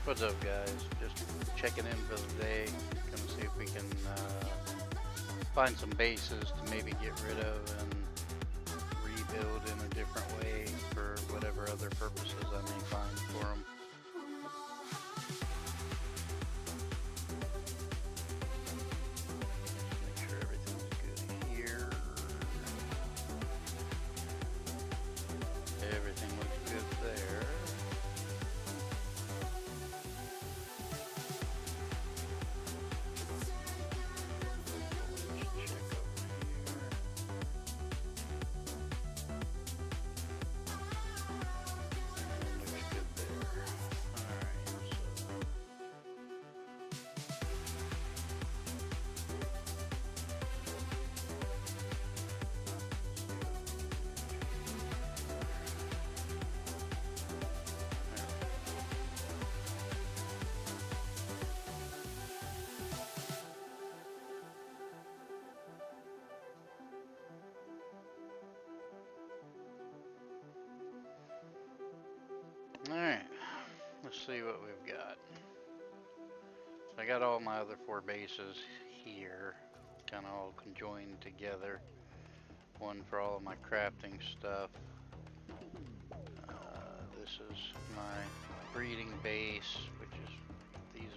What's up, guys? Just checking in for the day. Gonna see if we can find some bases to maybe get rid of and rebuild in a different way for whatever other purposes I may find for them. Make sure everything's good here. Everything looks good there. Alright, let's see what we've got. So I got all my other 4 bases here, kind of all conjoined together. One for all of my crafting stuff. This is my breeding base, which is,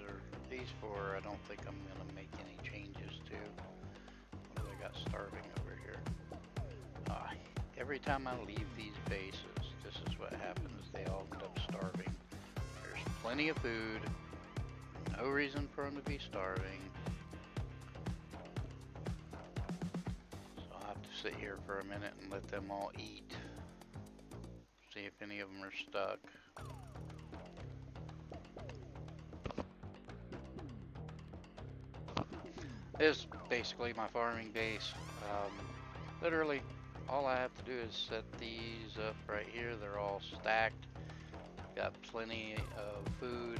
these 4 I don't think I'm going to make any changes to. What do I got starving over here? Every time I leave these bases, this is what happens. They all end up starving. There's plenty of food. No reason for them to be starving. So I'll have to sit here for a minute and let them all eat. See if any of them are stuck. This is basically my farming base. Literally, all I have to do is set these up right here. They're all stacked. Got plenty of food.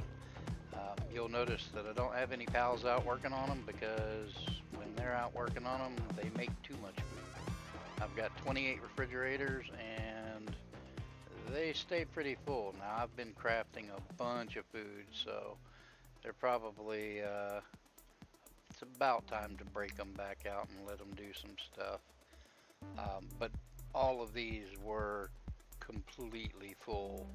You'll notice that I don't have any pals out working on them because when they're out working on them, they make too much food. I've got 28 refrigerators and they stay pretty full. Now I've been crafting a bunch of food, so they're probably, it's about time to break them back out and let them do some stuff. But all of these were completely full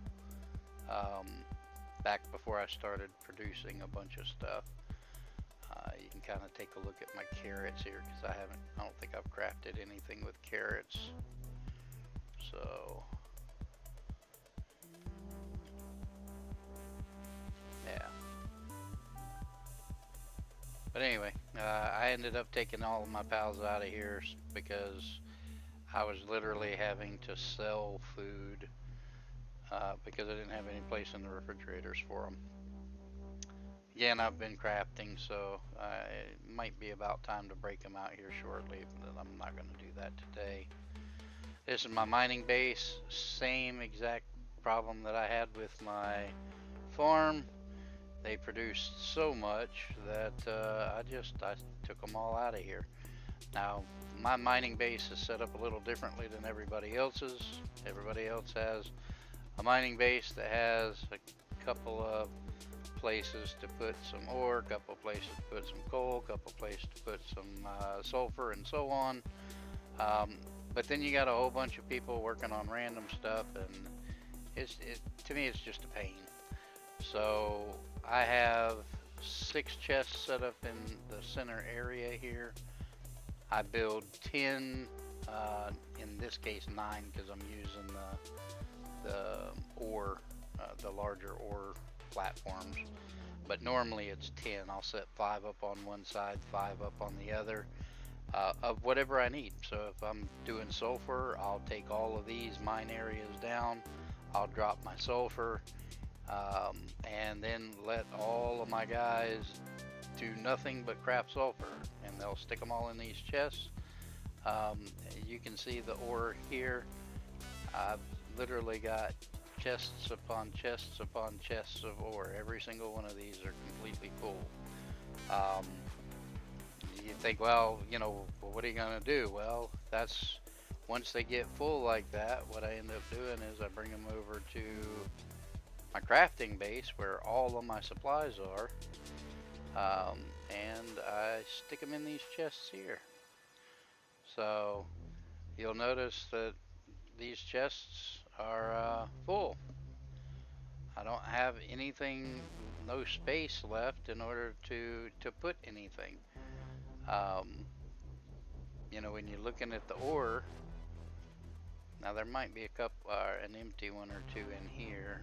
back before I started producing a bunch of stuff. You can kind of take a look at my carrots here because I don't think I've crafted anything with carrots. So yeah. But anyway, I ended up taking all of my pals out of here because I was literally having to sell food because I didn't have any place in the refrigerators for them. Again, I've been crafting, so it might be about time to break them out here shortly, but I'm not going to do that today. This is my mining base. Same exact problem that I had with my farm. They produced so much that I took them all out of here. Now, my mining base is set up a little differently than everybody else's. Everybody else has a mining base that has a couple of places to put some ore, a couple of places to put some coal, a couple of places to put some sulfur and so on. But then you got a whole bunch of people working on random stuff, and to me it's just a pain. So I have 6 chests set up in the center area here. I build 10, in this case 9, because I'm using the ore, the larger ore platforms. But normally it's 10. I'll set 5 up on one side, 5 up on the other, of whatever I need. So if I'm doing sulfur, I'll take all of these mine areas down. I'll drop my sulfur, and then let all of my guys do nothing but craft sulfur, and they'll stick them all in these chests. You can see the ore here. I've literally got chests upon chests upon chests of ore. Every single one of these are completely full. You think, well, what are you gonna do? Well, that's once they get full like that, what I end up doing is I bring them over to my crafting base where all of my supplies are, and I stick them in these chests here. So you'll notice that these chests are full. I don't have anything, no space left in order to put anything. Um, when you're looking at the ore, now there might be a cup, an empty one or two in here.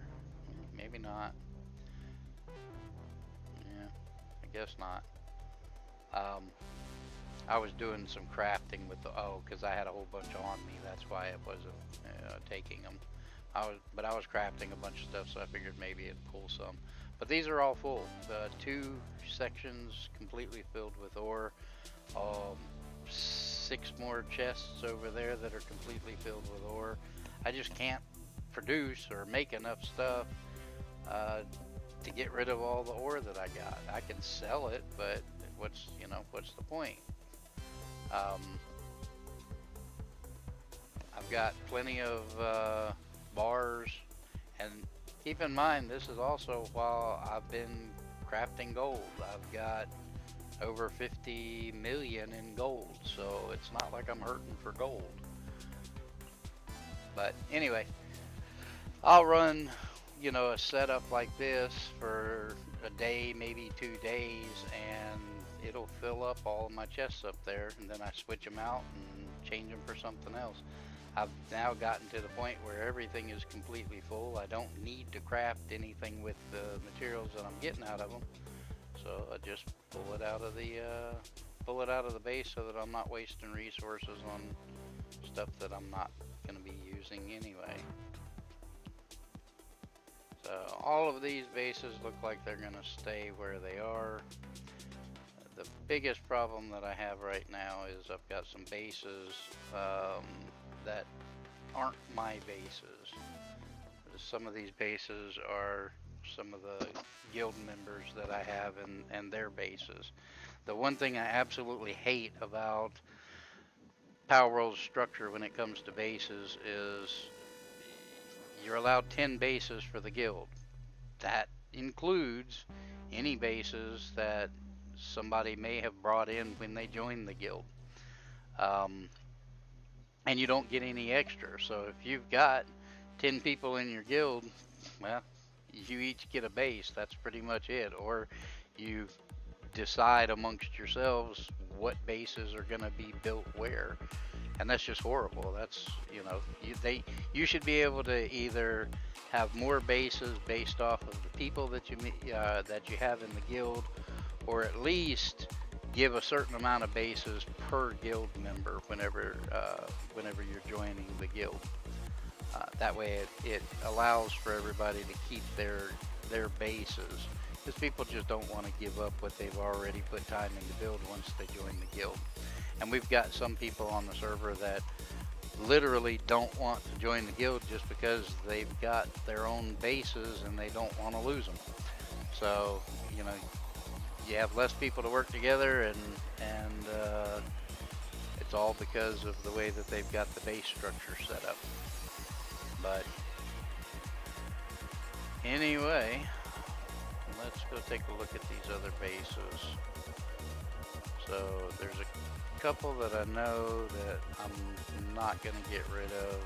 Maybe not. Yeah, I guess not. I was doing some crafting with the, because I had a whole bunch on me. That's why it wasn't taking them. But I was crafting a bunch of stuff, so I figured maybe it'd pull some. But these are all full. The 2 sections completely filled with ore. 6 more chests over there that are completely filled with ore. I just can't produce or make enough stuff to get rid of all the ore that I got. I can sell it, but what's the point? I've got plenty of bars, and keep in mind this is also while I've been crafting gold. I've got over 50 million in gold, so it's not like I'm hurting for gold. But anyway, I'll run a setup like this for a day, maybe 2 days, and it'll fill up all of my chests up there, and then I switch them out and change them for something else. I've now gotten to the point where everything is completely full. I don't need to craft anything with the materials that I'm getting out of them, so I just pull it out of the base so that I'm not wasting resources on stuff that I'm not going to be using anyway. So all of these bases look like they're going to stay where they are. The biggest problem that I have right now is I've got some bases that aren't my bases. Some of these bases are some of the guild members that I have and their bases. The one thing I absolutely hate about Palword's structure when it comes to bases is you're allowed 10 bases for the guild. That includes any bases that somebody may have brought in when they joined the guild. And you don't get any extra. So if you've got 10 people in your guild, well, you each get a base. That's pretty much it. Or you decide amongst yourselves what bases are going to be built where. And that's just horrible. That's, you should be able to either have more bases based off of the people that you have in the guild, or at least give a certain amount of bases per guild member whenever you're joining the guild. That way it allows for everybody to keep their bases, because people just don't want to give up what they've already put time into build once they join the guild. And we've got some people on the server that literally don't want to join the guild just because they've got their own bases and they don't want to lose them. So, you have less people to work together, and it's all because of the way that they've got the base structure set up. But anyway, let's go take a look at these other bases. So there's a couple that I know that I'm not going to get rid of.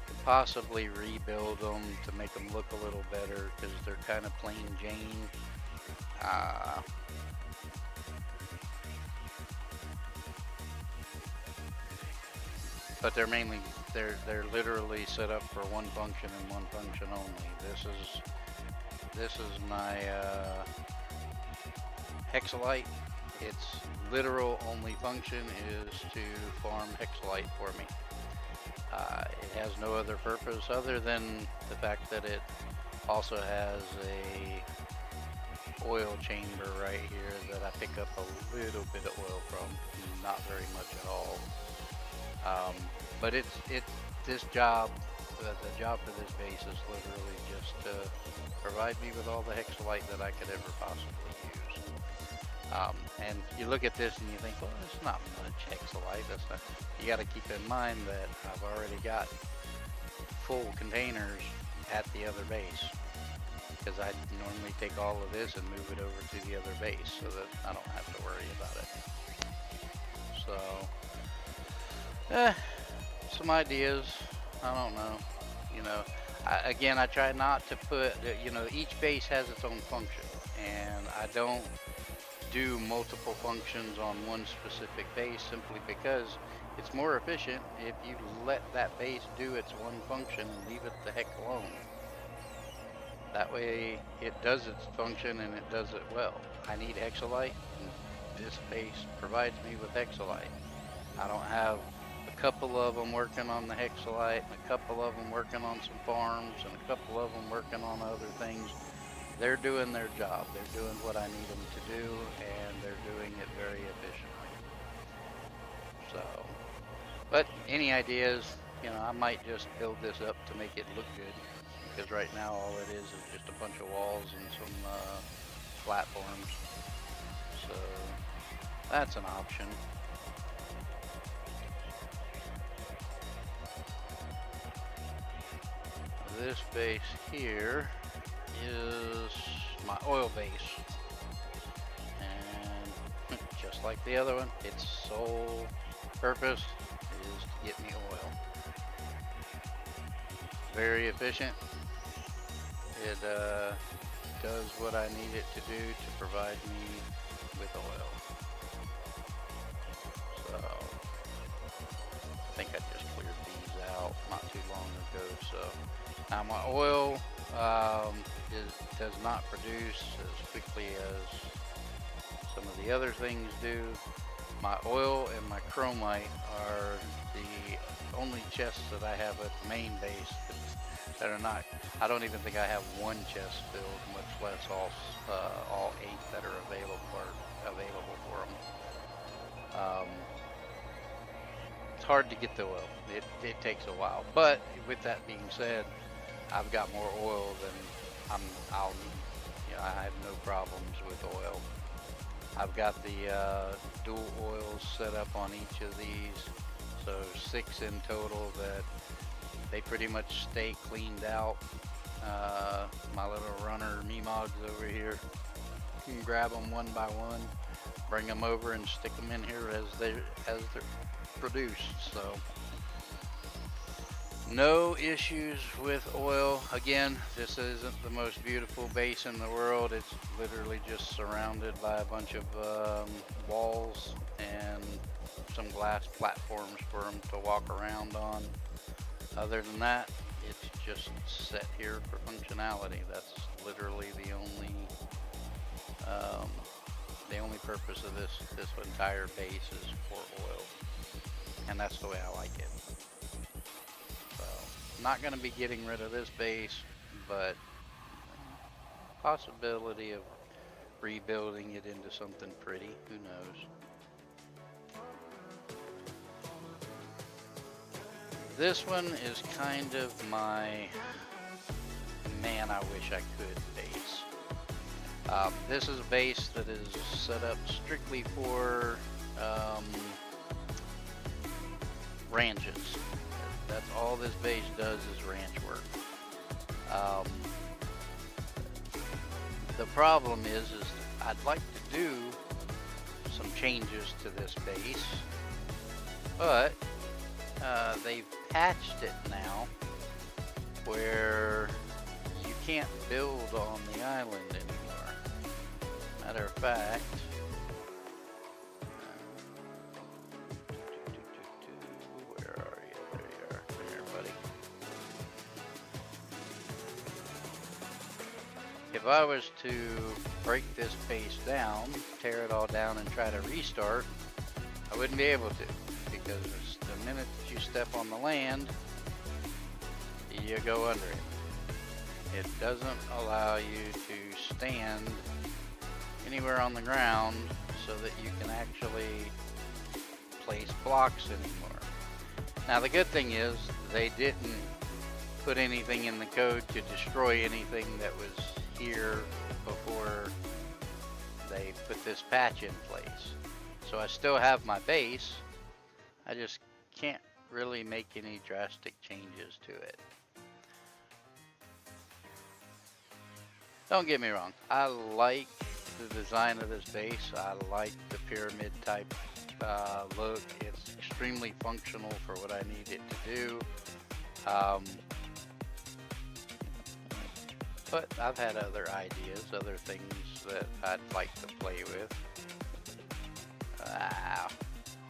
Could possibly rebuild them to make them look a little better, because they're kind of plain Jane. But they're literally set up for one function and one function only. This is my hexalite. Its literal only function is to farm hexalite for me. It has no other purpose other than the fact that it also has a oil chamber right here that I pick up a little bit of oil from, not very much at all. But this job, the job for this base is literally just to provide me with all the hexalite that I could ever possibly use. And you look at this and you think, well, it's not much hexalite. You got to keep in mind that I've already got full containers at the other base. because I normally take all of this and move it over to the other base so that I don't have to worry about it. So, some ideas. I don't know. You know, again, I try not to put, you know, each base has its own function, and I don't do multiple functions on one specific base simply because it's more efficient if you let that base do its one function and leave it the heck alone. That way it does its function and it does it well. I need Exolite, and this base provides me with Exolite. I don't have a couple of them working on the Hexolite and a couple of them working on some farms and a couple of them working on other things. They're doing their job. They're doing what I need them to do, and they're doing it very efficiently. So, but any ideas, you know, I might just build this up to make it look good, because right now all it is just a bunch of walls and some platforms. So that's an option. This base here is my oil base, and just like the other one, its sole purpose is to get me oil. Very efficient. It does what I need it to do to provide me with oil. So I think I just cleared these out not too long ago. So now my oil does not produce as quickly as some of the other things do. My oil and my chromite are the only chests that I have at the main base that are not. I don't even think I have one chest filled, much less all 8 that are available for them. It's hard to get the oil. It takes a while. But with that being said, I've got more oil than I'll need. You know, I have no problems with oil. I've got the dual oils set up on each of these, so 6 in total that they pretty much stay cleaned out. My little runner Memogs over here, you can grab them one by one, bring them over and stick them in here as they're produced. So no issues with oil. Again, this isn't the most beautiful base in the world. It's literally just surrounded by a bunch of walls and some glass platforms for them to walk around on. Other than that, it's just set here for functionality. That's literally the only purpose of this entire base is for oil, and that's the way I like it. So, not going to be getting rid of this base, but possibility of rebuilding it into something pretty. Who knows? This one is kind of my man I wish I could base. This is a base that is set up strictly for ranches. That's all this base does is ranch work. The problem is I'd like to do some changes to this base, but they've patched it now where you can't build on the island anymore. Matter of fact, where are you? There you are. Come here, buddy. If I was to break this base down, tear it all down and try to restart, I wouldn't be able to, because the minute that you step on the land, you go under it. It doesn't allow you to stand anywhere on the ground so that you can actually place blocks anymore. Now the good thing is they didn't put anything in the code to destroy anything that was here before they put this patch in place. So I still have my base, I just can't really make any drastic changes to it. Don't get me wrong, I like the design of this base. I like the pyramid type look. It's extremely functional for what I need it to do. Um, but I've had other ideas, other things that I'd like to play with.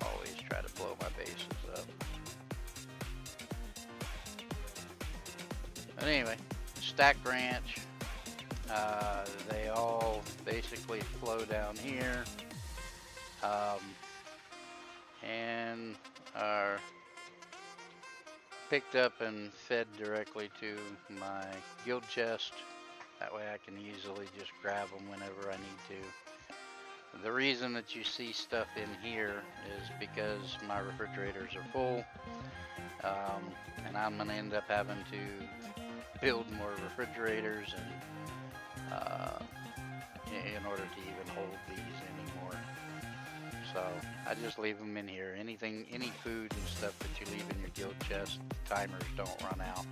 Always try to blow my bases up. But anyway, Stack Ranch. They all basically flow down here and are picked up and fed directly to my guild chest. That way I can easily just grab them whenever I need to. The reason that you see stuff in here is because my refrigerators are full, and I'm going to end up having to build more refrigerators and in order to even hold these anymore. So I just leave them in here. Any food and stuff that you leave in your guild chest, the timers don't run out,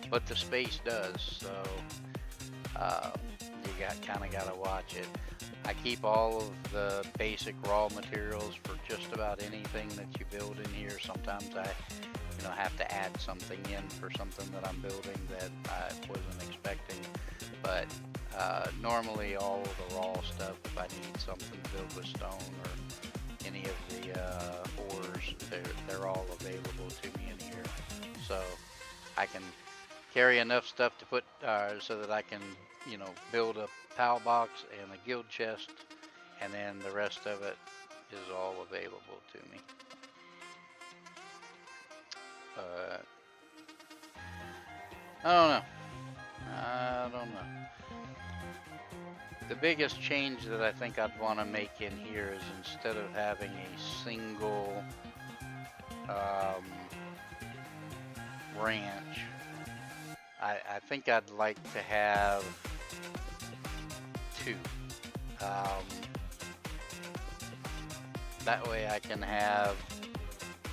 but the space does. So you kind of got to watch it. I keep all of the basic raw materials for just about anything that you build in here. Sometimes I have to add something in for something that I'm building that I wasn't expecting, but normally all of the raw stuff, if I need something built with stone or any of the ores, they're all available to me in here. So I can carry enough stuff to put so that I can build a PAL box and a guild chest, and then the rest of it is all available to me. I don't know. The biggest change that I think I'd want to make in here is instead of having a single ranch, I think I'd like to have two. That way I can have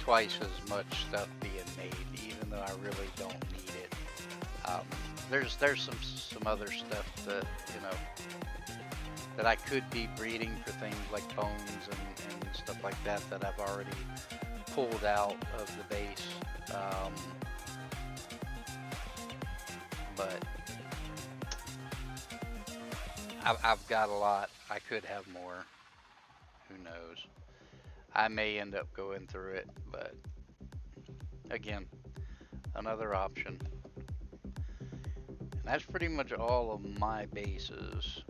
twice as much stuff being made, even though I really don't need it. There's some other stuff that that I could be breeding for things like bones and stuff like that I've already pulled out of the base. But I've got a lot. I could have more. Who knows? I may end up going through it, but again, another option. And that's pretty much all of my bases.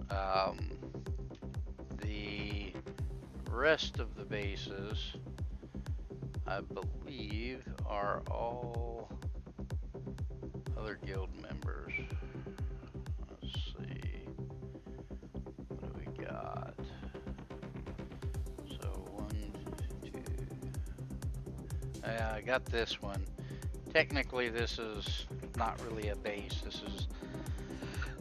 The rest of the bases, I believe, are all other guild members. Let's see. What do we got? So 1, 2. I got this one. Technically, this is not really a base. This is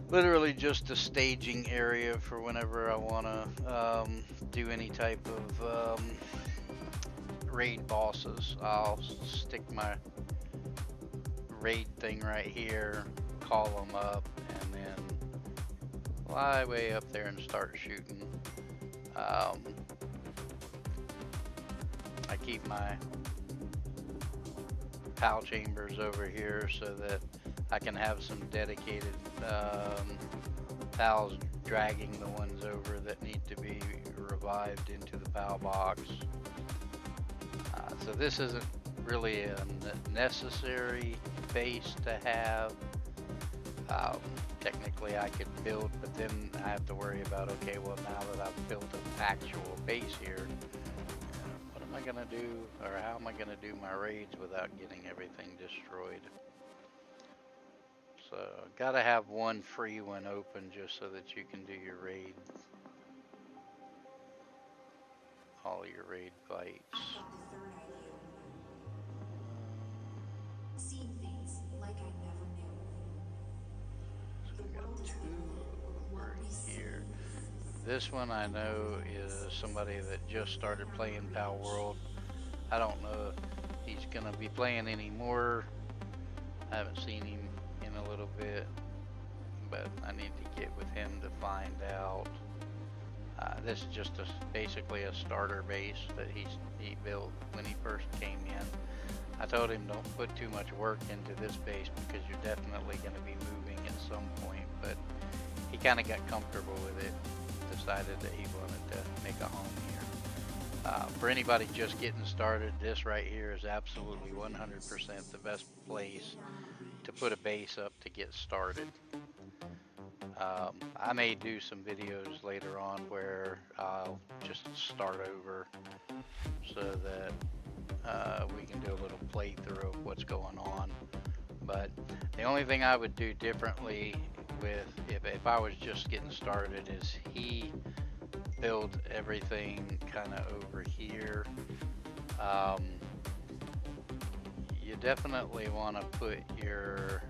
literally just a staging area for whenever I want to do any type of raid bosses. I'll stick my raid thing right here, call them up, and then fly way up there and start shooting. I keep my PAL chambers over here so that I can have some dedicated PALs dragging the ones over that need to be revived into the PAL box. So this isn't really a necessary base to have. Technically I could build, but then I have to worry about, okay, well, now that I've built an actual base here, what am I gonna do, or how am I gonna do my raids without getting everything destroyed? So gotta have one free one open just so that you can do your raid, all your raid fights. Seeing things like I never knew. So we got two over here. This one I know is somebody that just started playing Palword. I don't know if he's gonna be playing anymore. I haven't seen him in a little bit, but I need to get with him to find out. This is just basically a starter base that he built when he first came in. I told him don't put too much work into this base because you're definitely going to be moving at some point, but he kind of got comfortable with it, decided that he wanted to make a home here. For anybody just getting started, this right here is absolutely 100% the best place to put a base up to get started. I may do some videos later on where I'll just start over so that we can do a little playthrough of what's going on. But the only thing I would do differently with if I was just getting started is he built everything kind of over here. You definitely want to put your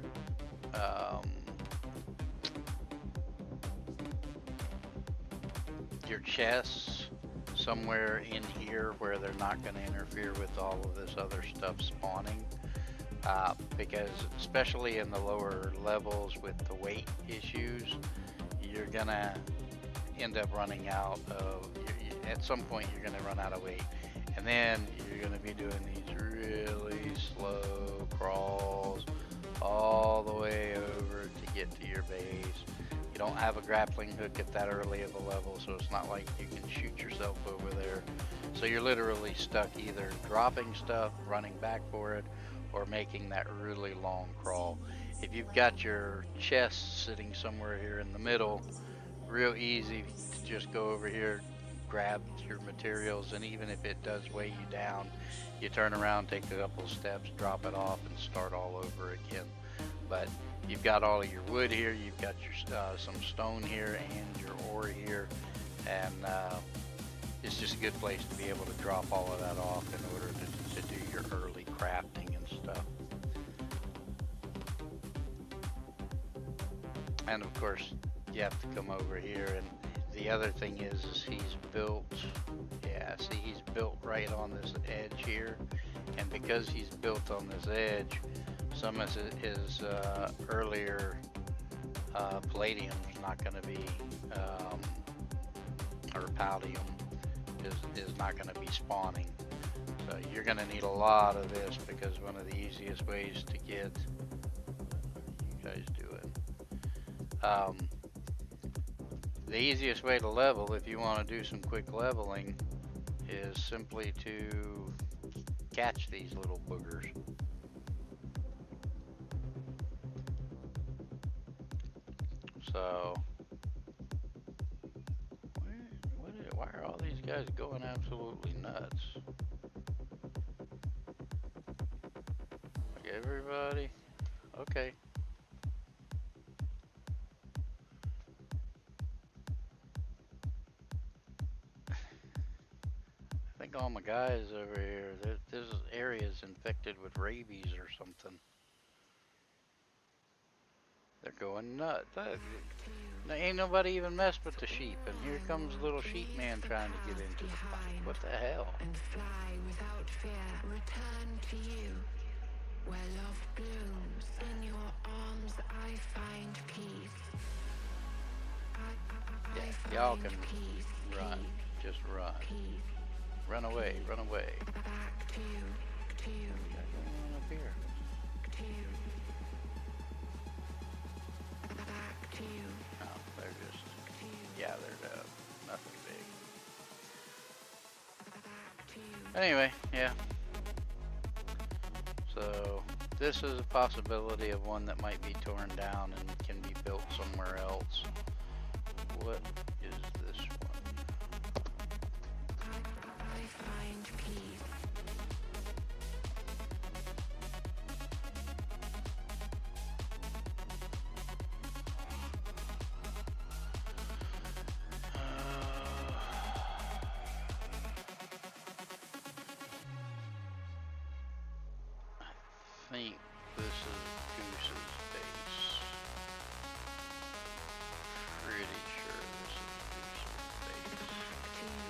chests somewhere in here where they're not going to interfere with all of this other stuff spawning, because especially in the lower levels with the weight issues, you're gonna end up running out of, at some point you're gonna run out of weight, and then you're gonna be doing these really slow crawls all the way over to get to your base. You don't have a grappling hook at that early of a level, so it's not like you can shoot yourself over there. So you're literally stuck either dropping stuff, running back for it, or making that really long crawl. If you've got your chest sitting somewhere here in the middle, real easy to just go over here, grab your materials, and even if it does weigh you down, you turn around, take a couple steps, drop it off, and start all over again. But you've got all of your wood here, you've got your some stone here and your ore here, and it's just a good place to be able to drop all of that off in order to do your early crafting and stuff. And of course, you have to come over here, and the other thing is he's built, yeah, see, he's built right on this edge here, and because he's built on this edge, some of his earlier palladium is not going to be, or paldium is not going to be spawning. So you're going to need a lot of this, because one of the easiest ways to get, you guys do it, the easiest way to level, if you want to do some quick leveling, is simply to catch these little boogers. So, why are all these guys going absolutely nuts? Like everybody? Okay. I think all my guys over here, this area is infected with rabies or something. They're going nuts. Ain't nobody even messed with the sheep, and here comes little sheep man trying to get into the fight. What the hell? And fly without fear, return to you, where love blooms. In your arms I find peace. Yeah, y'all can run. Just run. Run away, run away. Back to you, to you. What do we got going on up here? To you. Back to you. Oh, they're just, yeah, they're nothing big. Back to you. Anyway, yeah. So this is a possibility of one that might be torn down and can be built somewhere else. What is this one? I find peace. I think this is Goose's base. Pretty sure this is Goose's base. Back to you.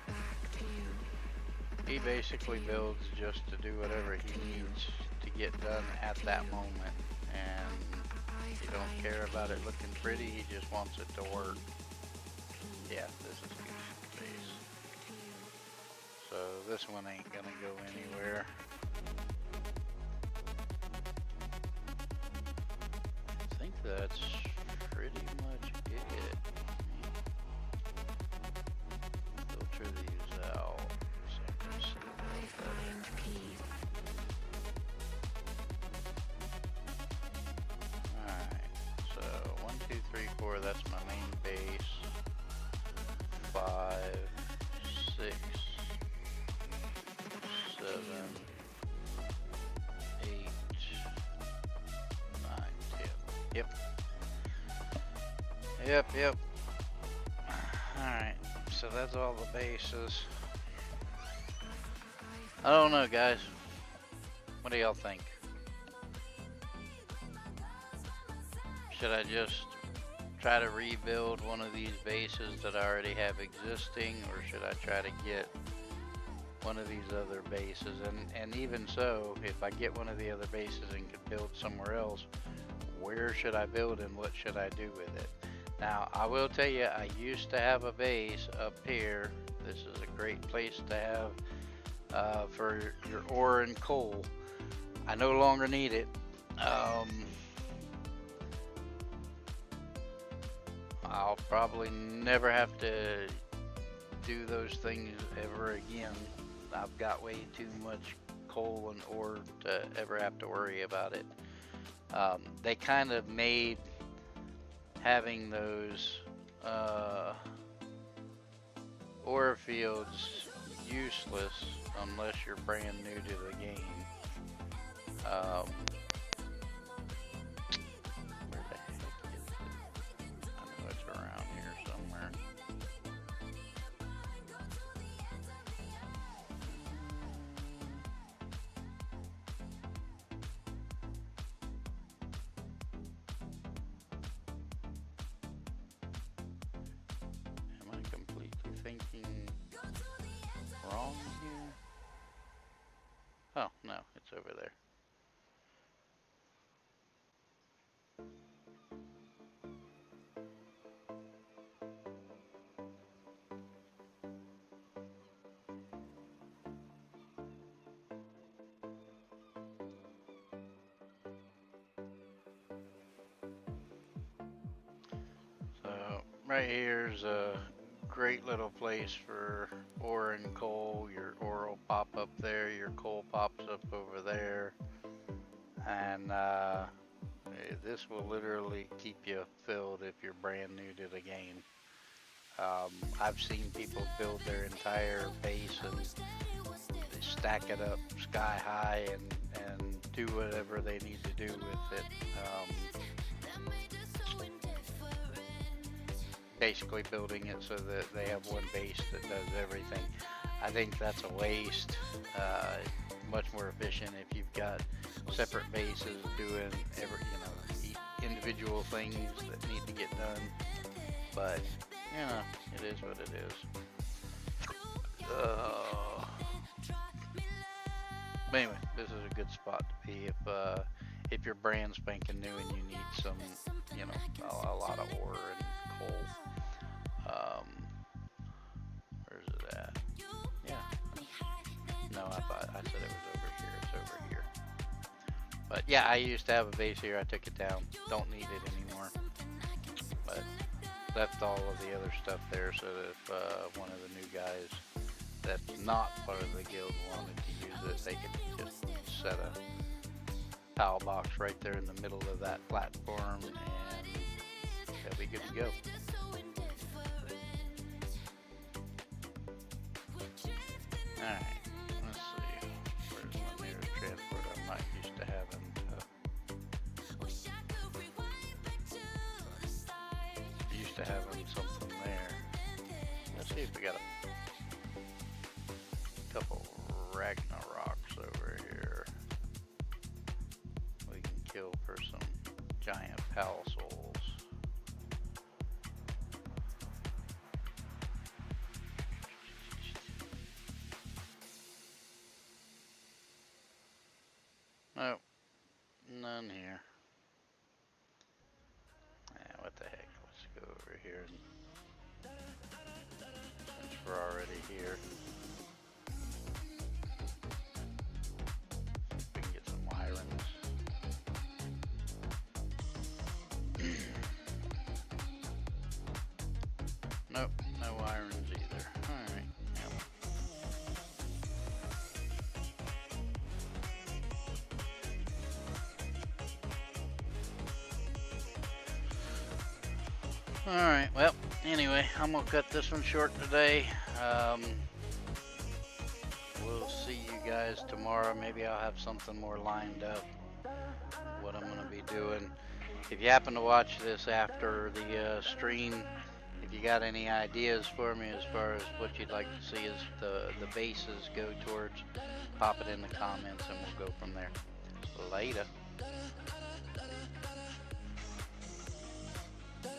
Back to you. He basically builds just to do whatever he needs to get done at that moment, and he don't care about it looking pretty, he just wants it to work. Yeah, this is good base. So this one ain't gonna go anywhere. I think that's pretty much it. Filter these out so I can see a little better. Alright, so 1, 2, 3, 4, that's my main base. 5, 6, 7, 8, 9, 10. Yep. Yep. Alright, so that's all the bases. I don't know, guys. What do y'all think? Should I just try to rebuild one of these bases that I already have existing, or should I try to get one of these other bases? And even so, if I get one of the other bases and could build somewhere else, where should I build and what should I do with it? Now, I will tell you, I used to have a base up here. This is a great place to have for your ore and coal. I no longer need it. I'll probably never have to do those things ever again. I've got way too much coal and ore to ever have to worry about it. They kind of made having those ore fields useless unless you're brand new to the game. Where the heck is it? I know it's around here somewhere. Am I completely thinking wrong here? Oh, no, it's over there. So right here's a great little place for ore and coal. Your ore will pop up there, your coal pops up over there, and this will literally keep you filled if you're brand new to the game. I've seen people build their entire base and stack it up sky high and do whatever they need to do with it. Basically building it so that they have one base that does everything. I think that's a waste. Much more efficient if you've got separate bases doing individual things that need to get done. But it is what it is. But anyway, this is a good spot to be if you're brand spanking new and you need some, a lot of ore and coal. Where's it at? Yeah. No, I said it was over here. It's over here. But yeah, I used to have a base here. I took it down. Don't need it anymore. But left all of the other stuff there so that if one of the new guys that's not part of the guild wanted to use it, they could just set a PAL box right there in the middle of that platform and they'll be good to go. Alright, let's see. Where's my nearest transport? I'm not used to having something there. Let's see if we got a couple Ragnaroks over here we can kill for some giant PAL souls. None here. What the heck? Let's go over here and since we're already here, we can get some wirings. Nope, no wirings either. Alright, yep. Alright, well, anyway, I'm gonna cut this one short today. We'll see you guys tomorrow. Maybe I'll have something more lined up, what I'm gonna be doing. If you happen to watch this after the stream, if you got any ideas for me as far as what you'd like to see as the bases go towards, pop it in the comments and we'll go from there. Later.